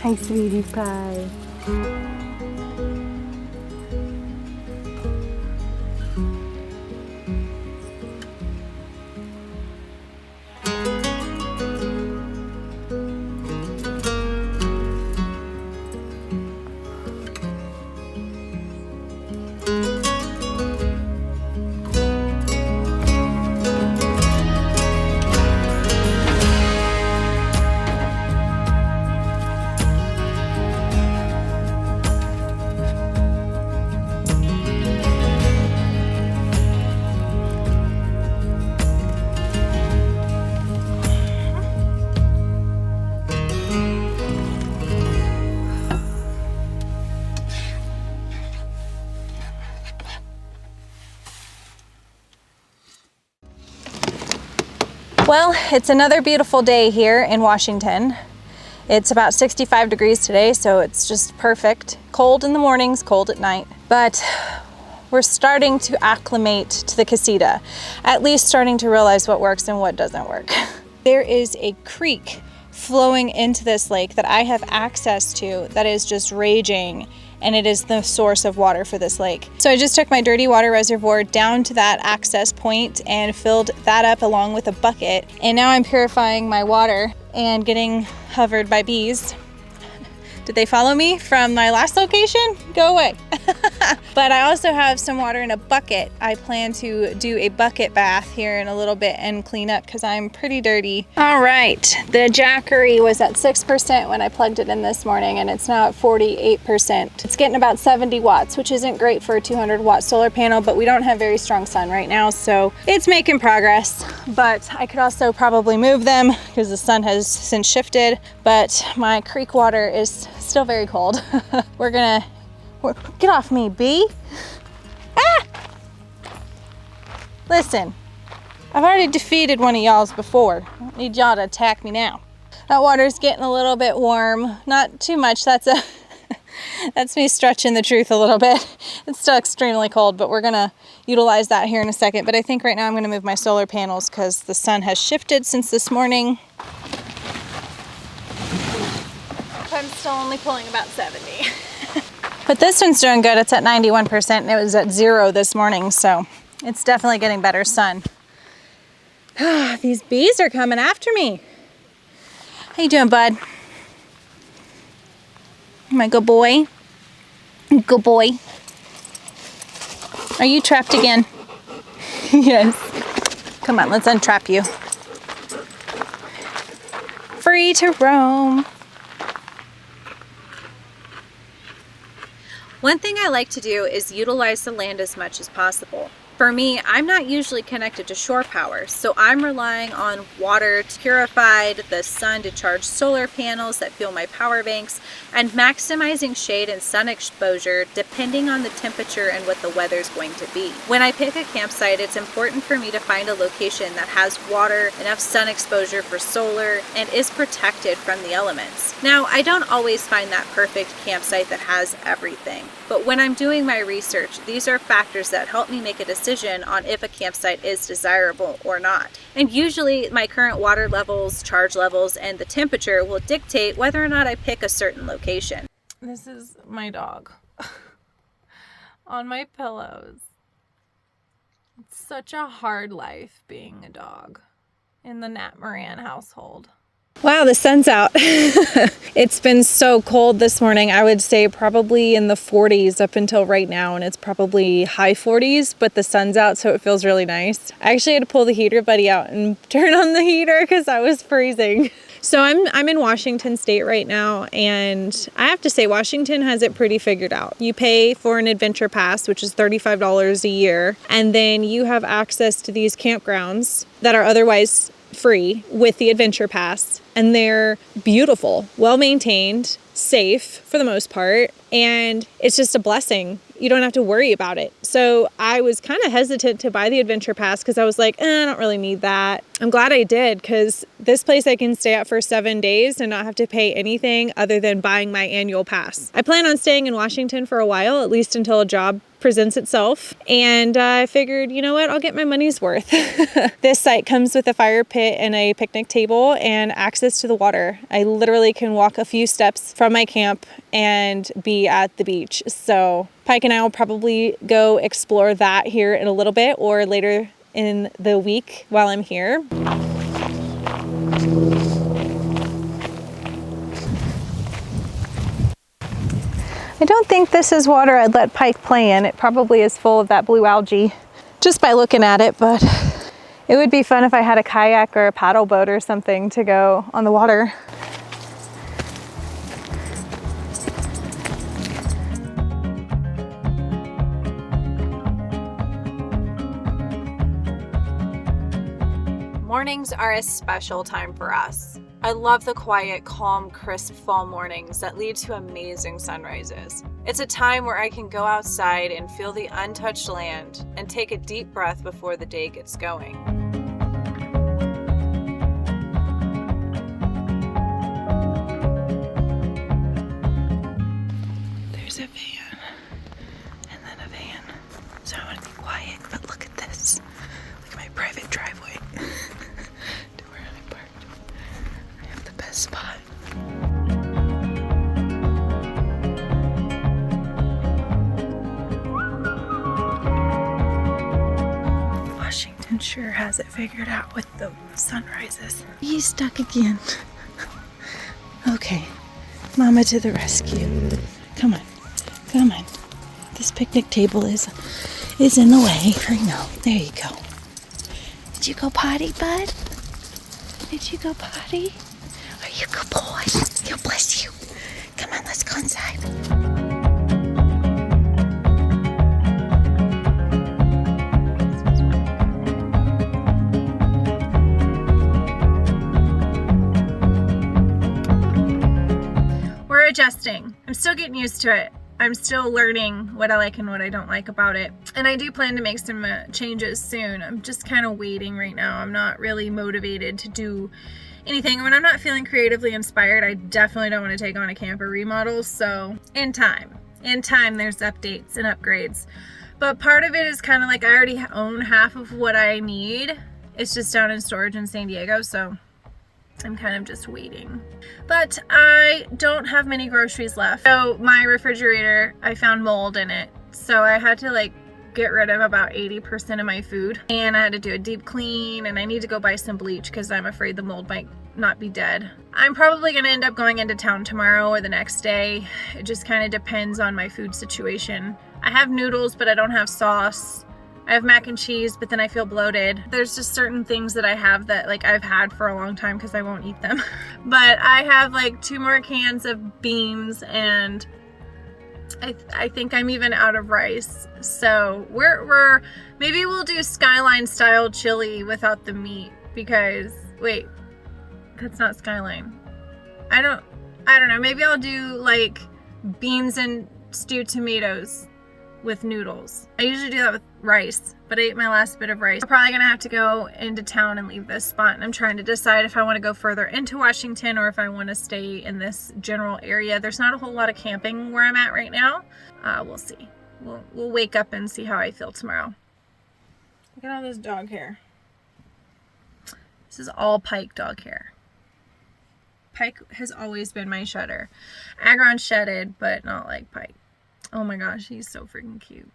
Hi, sweetie pie. Well, it's another beautiful day here in Washington. It's about 65 degrees today, so it's just perfect. Cold in the mornings, cold at night, but we're starting to acclimate to the Casita, at least starting to realize what works and what doesn't work. There is a creek flowing into this lake that I have access to that is just raging, and it is the source of water for this lake. So I just took my dirty water reservoir down to that access point and filled that up along with a bucket. And now I'm purifying my water and getting hovered by bees. Did they follow me from my last location? Go away. But I also have some water in a bucket. I plan to do a bucket bath here in a little bit and clean up because I'm pretty dirty. All right, the Jackery was at 6% when I plugged it in this morning, and it's now at 48%. It's getting about 70 watts, which isn't great for a 200-watt solar panel, but we don't have very strong sun right now, so it's making progress. But I could also probably move them because the sun has since shifted, but my creek water is still very cold. Get off me, bee. Ah! Listen, I've already defeated one of y'all's before. I don't need y'all to attack me now. That water's getting a little bit warm. Not too much, that's me stretching the truth a little bit. It's still extremely cold, but we're gonna utilize that here in a second. But I think right now I'm gonna move my solar panels because the sun has shifted since this morning. I'm still only pulling about 70. But this one's doing good. It's at 91% and it was at 0 this morning, so it's definitely getting better sun. These bees are coming after me. How you doing, bud? My good boy? Good boy. Are you trapped again? Yes. Come on, let's untrap you. Free to roam. One thing I like to do is utilize the land as much as possible. For me, I'm not usually connected to shore power, so I'm relying on water purified, the sun to charge solar panels that fuel my power banks, and maximizing shade and sun exposure depending on the temperature and what the weather's going to be. When I pick a campsite, it's important for me to find a location that has water, enough sun exposure for solar, and is protected from the elements. Now, I don't always find that perfect campsite that has everything, but when I'm doing my research, these are factors that help me make a decision on if a campsite is desirable or not. And usually my current water levels, charge levels, and the temperature will dictate whether or not I pick a certain location. This is my dog on my pillows. It's such a hard life being a dog in the NatMoran household. Wow, the sun's out. It's been so cold this morning. I would say probably in the 40s up until right now, and it's probably high 40s, but the sun's out, so it feels really nice. I actually had to pull the heater buddy out and turn on the heater because I was freezing. So I'm in Washington State right now, and I have to say Washington has it pretty figured out. You pay for an adventure pass, which is $35 a year, and then you have access to these campgrounds that are otherwise free with the adventure pass, and they're beautiful, well maintained, safe for the most part, and it's just a blessing. You don't have to worry about it. So I was kind of hesitant to buy the adventure pass because I was like, I don't really need that. I'm glad I did, because this place I can stay at for 7 days and not have to pay anything other than buying my annual pass. I plan on staying in Washington for a while, at least until a job presents itself. And I figured, you know what, I'll get my money's worth. This site comes with a fire pit and a picnic table and access to the water. I literally can walk a few steps from my camp and be at the beach. So Pike and I will probably go explore that here in a little bit or later in the week while I'm here. I don't think this is water I'd let Pike play in. It probably is full of that blue algae just by looking at it, but it would be fun if I had a kayak or a paddle boat or something to go on the water. Mornings are a special time for us. I love the quiet, calm, crisp fall mornings that lead to amazing sunrises. It's a time where I can go outside and feel the untouched land and take a deep breath before the day gets going. There's a van and then a van. So I want to be quiet, but look at this. Look at my private driveway. To where I parked. I have the best spot. Washington sure has it figured out with the sunrises. He's stuck again. Okay, Mama to the rescue. Come on, come on. This picnic table is in the way. I know. There you go. Did you go potty, bud? Did you go potty? Are you a good boy? God bless you. Come on, let's go inside. We're adjusting. I'm still getting used to it. I'm still learning what I like and what I don't like about it. And I do plan to make some changes soon. I'm just kind of waiting right now. I'm not really motivated to do anything. When I'm not feeling creatively inspired, I definitely don't want to take on a camper remodel. So in time there's updates and upgrades. But part of it is kind of like I already own half of what I need. It's just down in storage in San Diego. So I'm kind of just waiting. But I don't have many groceries left. So my refrigerator, I found mold in it. So I had to get rid of about 80% of my food. And I had to do a deep clean, and I need to go buy some bleach because I'm afraid the mold might not be dead. I'm probably going to end up going into town tomorrow or the next day. It just kind of depends on my food situation. I have noodles, but I don't have sauce. I have mac and cheese, but then I feel bloated. There's just certain things that I have that I've had for a long time because I won't eat them. But I have 2 more cans of beans, and I think I'm even out of rice. So we're maybe we'll do Skyline style chili without the meat, because wait, that's not Skyline. I don't know. Maybe I'll do beans and stewed tomatoes with noodles. I usually do that with rice, but I ate my last bit of rice. I'm probably gonna have to go into town and leave this spot, and I'm trying to decide if I want to go further into Washington or if I want to stay in this general area. There's not a whole lot of camping where I'm at right now. We'll see. We'll wake up and see how I feel tomorrow. Look at all this dog hair. This is all Pike dog hair. Pike has always been my shedder. Agron shedded, but not like Pike. Oh my gosh, he's so freaking cute.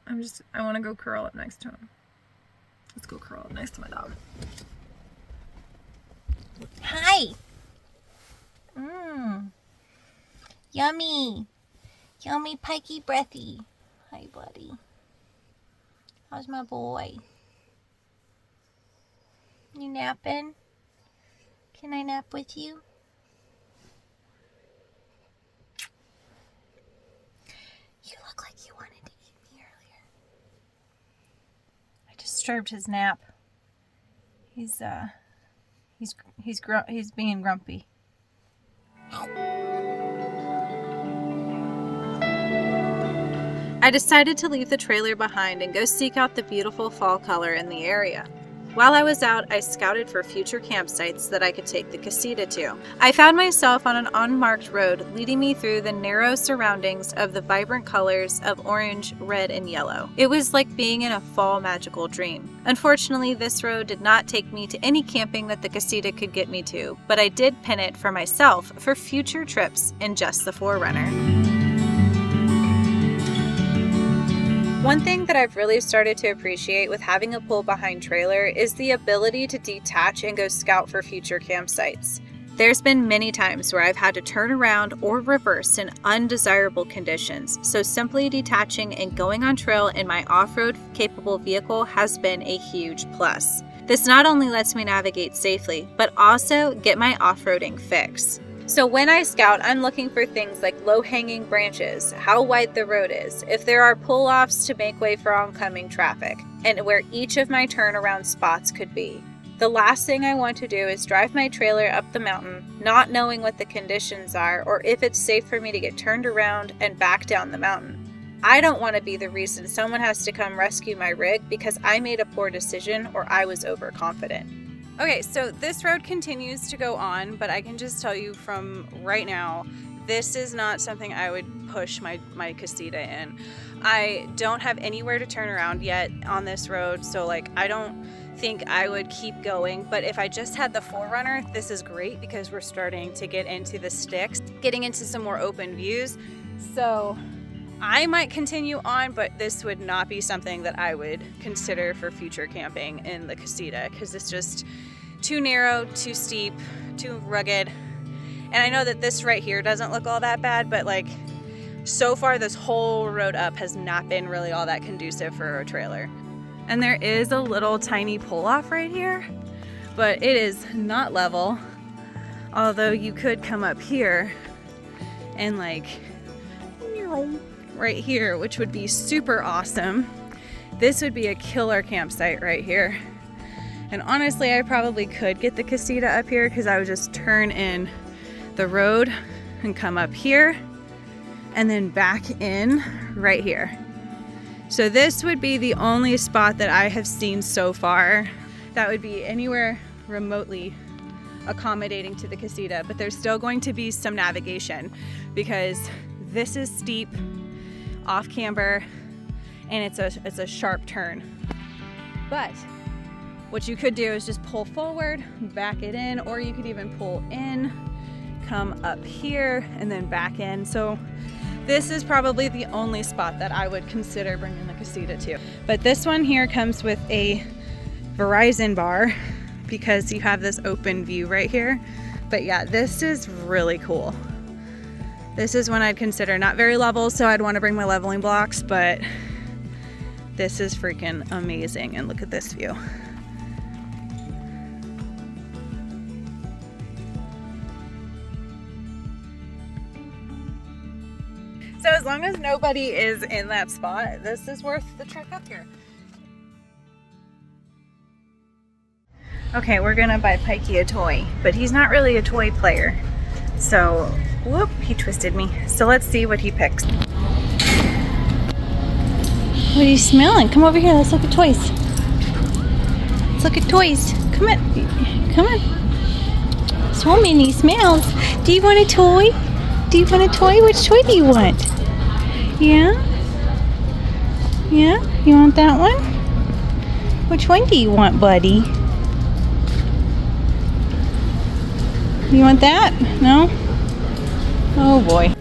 I want to go curl up next to him. Let's go curl up next to my dog. Hi. Yummy. Yummy pikey breathy. Hi, buddy. How's my boy? You napping? Can I nap with you? You look like you wanted to eat me earlier. I disturbed his nap. He's being grumpy. I decided to leave the trailer behind and go seek out the beautiful fall color in the area. While I was out, I scouted for future campsites that I could take the Casita to. I found myself on an unmarked road leading me through the narrow surroundings of the vibrant colors of orange, red, and yellow. It was like being in a fall magical dream. Unfortunately, this road did not take me to any camping that the Casita could get me to, but I did pin it for myself for future trips in just the 4Runner. One thing that I've really started to appreciate with having a pull-behind trailer is the ability to detach and go scout for future campsites. There's been many times where I've had to turn around or reverse in undesirable conditions, so simply detaching and going on trail in my off-road capable vehicle has been a huge plus. This not only lets me navigate safely, but also get my off-roading fix. So when I scout, I'm looking for things like low-hanging branches, how wide the road is, if there are pull-offs to make way for oncoming traffic, and where each of my turnaround spots could be. The last thing I want to do is drive my trailer up the mountain, not knowing what the conditions are or if it's safe for me to get turned around and back down the mountain. I don't want to be the reason someone has to come rescue my rig because I made a poor decision or I was overconfident. Okay, so this road continues to go on, but I can just tell you from right now, this is not something I would push my Casita in. I don't have anywhere to turn around yet on this road, so I don't think I would keep going. But if I just had the 4Runner, this is great because we're starting to get into the sticks, getting into some more open views. So I might continue on, but this would not be something that I would consider for future camping in the Casita because it's just too narrow, too steep, too rugged. And I know that this right here doesn't look all that bad, but so far this whole road up has not been really all that conducive for a trailer. And there is a little tiny pull off right here, but it is not level. Although you could come up here and right here, which would be super awesome. This would be a killer campsite right here. And honestly, I probably could get the Casita up here because I would just turn in the road and come up here and then back in right here. So this would be the only spot that I have seen so far that would be anywhere remotely accommodating to the Casita, but there's still going to be some navigation because this is steep, off camber, and it's a sharp turn. But what you could do is just pull forward, back it in, or you could even pull in, come up here, and then back in. So this is probably the only spot that I would consider bringing the Casita to. But this one here comes with a Verizon bar because you have this open view right here. But yeah, this is really cool. This is one I'd consider. Not very level, so I'd want to bring my leveling blocks, but this is freaking amazing. And look at this view. So as long as nobody is in that spot, this is worth the trek up here. Okay, we're gonna buy Pikey a toy, but he's not really a toy player. So, whoop, he twisted me. So let's see what he picks. What are you smelling? Come over here, let's look at toys. Let's look at toys. Come on, come on. So many smells. Do you want a toy? Do you want a toy? Which toy do you want? Yeah? Yeah? You want that one? Which one do you want, buddy? You want that? No? Oh boy.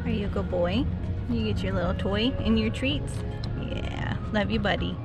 Are you a good boy? You get your little toy and your treats? Yeah. Love you, buddy.